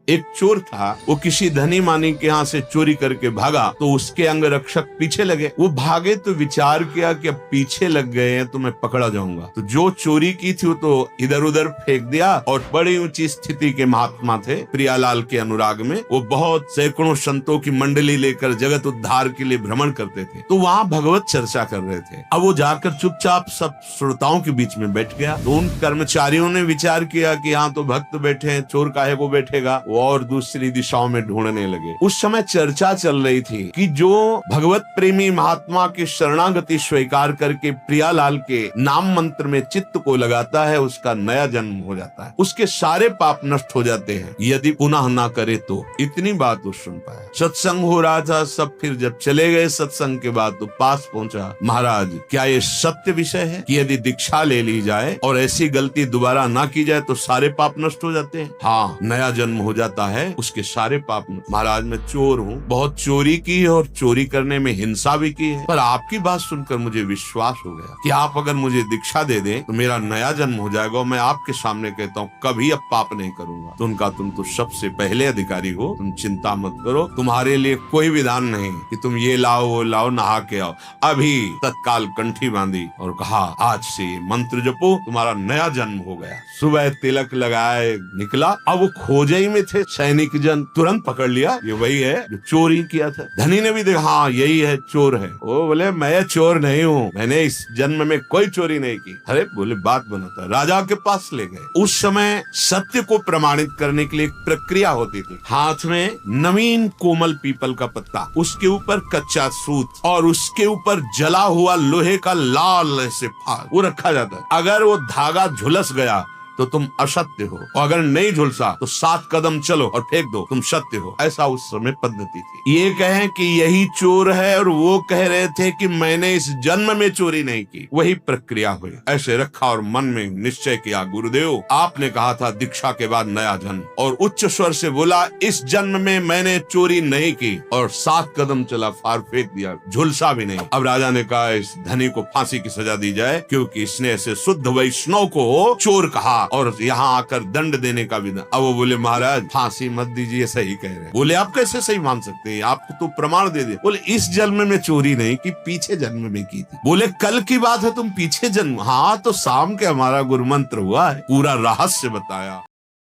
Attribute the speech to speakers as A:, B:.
A: एक चोर था, वो किसी धनी मानी के यहाँ से चोरी करके भागा तो उसके अंग रक्षक पीछे लगे। वो भागे तो विचार किया कि अब पीछे लग गए हैं तो मैं पकड़ा जाऊंगा, तो जो चोरी की थी वो तो इधर उधर फेंक दिया। और बड़ी ऊंची स्थिति के महात्मा थे प्रियालाल के अनुराग में, वो बहुत सैकड़ों संतों की मंडली लेकर जगत उद्धार के लिए भ्रमण करते थे। तो वहाँ भगवत चर्चा कर रहे थे। अब वो जाकर चुपचाप सब श्रोताओं के बीच में बैठ गया। तो उन कर्मचारियों ने विचार किया कि यहाँ तो भक्त बैठे हैं, चोर काहे को बैठेगा, वो और दूसरी दिशाओं में ढूंढने लगे। उस समय चर्चा चल रही थी कि जो भगवत प्रेमी महात्मा की शरणागति स्वीकार करके प्रियालाल के नाम मंत्र में चित्त को लगाता है, उसका नया जन्म हो जाता है, उसके सारे पाप नष्ट हो जाते हैं यदि पुनः ना करे तो। इतनी बात वो सुन पाया। सत्संग हो रहा था, सब फिर जब चले गए सत्संग के बाद तो पास पहुंचा, महाराज क्या ये सत्य विषय है कि यदि दीक्षा ले ली जाए और ऐसी गलती दोबारा ना की जाए तो सारे पाप नष्ट हो जाते हैं? हाँ, नया जन्म हो जाता है, उसके सारे पाप। महाराज मैं चोर हूँ, बहुत चोरी की है और चोरी करने में हिंसा भी की है, पर आपकी बात सुनकर मुझे विश्वास हो गया कि आप अगर मुझे दीक्षा दे दें तो मेरा नया जन्म हो जाएगा। मैं आपके सामने कहता हूँ कभी अब पाप नहीं करूंगा। तो उनका तुम तो सबसे पहले अधिकारी हो, तुम चिंता मत करो, तुम्हारे लिए कोई विधान नहीं कि तुम ये लाओ वो लाओ, नहा के आओ। अभी तत्काल कंठी बांधी और कहा आज से ये मंत्र जपो, तुम्हारा नया जन्म हो गया। सुबह तिलक लगाए निकला। अब वो खोजे ही में थे, सैनिक जन तुरंत पकड़ लिया, ये वही है जो चोरी किया था। धनी ने भी देखा, हाँ यही है, चोर है। वो बोले मैं चोर नहीं हूँ, मैंने इस जन्म में कोई चोरी नहीं की। अरे बोले बात बनाता, राजा के पास ले गए। उस समय सत्य को प्रमाणित करने के लिए एक प्रक्रिया होती थी। हाथ में नवीन कोमल पीपल का पत्ता, उसके ऊपर कच्चा सूत और उसके ऊपर जला हुआ लोहे का लाल ऐसे फाग वो रखा जाता है। अगर वो धागा झुलस गया तो तुम असत्य हो, और अगर नहीं झुलसा तो 7 कदम चलो और फेंक दो, तुम सत्य हो। ऐसा उस समय पद्धति थी। ये कहें कि यही चोर है और वो कह रहे थे कि मैंने इस जन्म में चोरी नहीं की, वही प्रक्रिया हुई। ऐसे रखा और मन में निश्चय किया, गुरुदेव आपने कहा था दीक्षा के बाद नया जन्म, और उच्च स्वर से बोला इस जन्म में मैंने चोरी नहीं की, और 7 कदम चला, फार फेंक दिया, झुलसा भी नहीं। अब राजा ने कहा इस धनी को फांसी की सजा दी जाए, क्योंकि इसने ऐसे शुद्ध वैष्णव को चोर कहा और यहाँ आकर दंड देने का विधान। अब वो बोले महाराज फांसी मत दीजिए, सही कह रहे हैं। बोले आप कैसे सही मान सकते हैं, आपको तो प्रमाण दे दे। बोले इस जन्म में चोरी नहीं की, पीछे जन्म में की थी। बोले कल की बात है, तुम पीछे जन्म। हाँ तो शाम के हमारा गुरु मंत्र हुआ है, पूरा रहस्य बताया।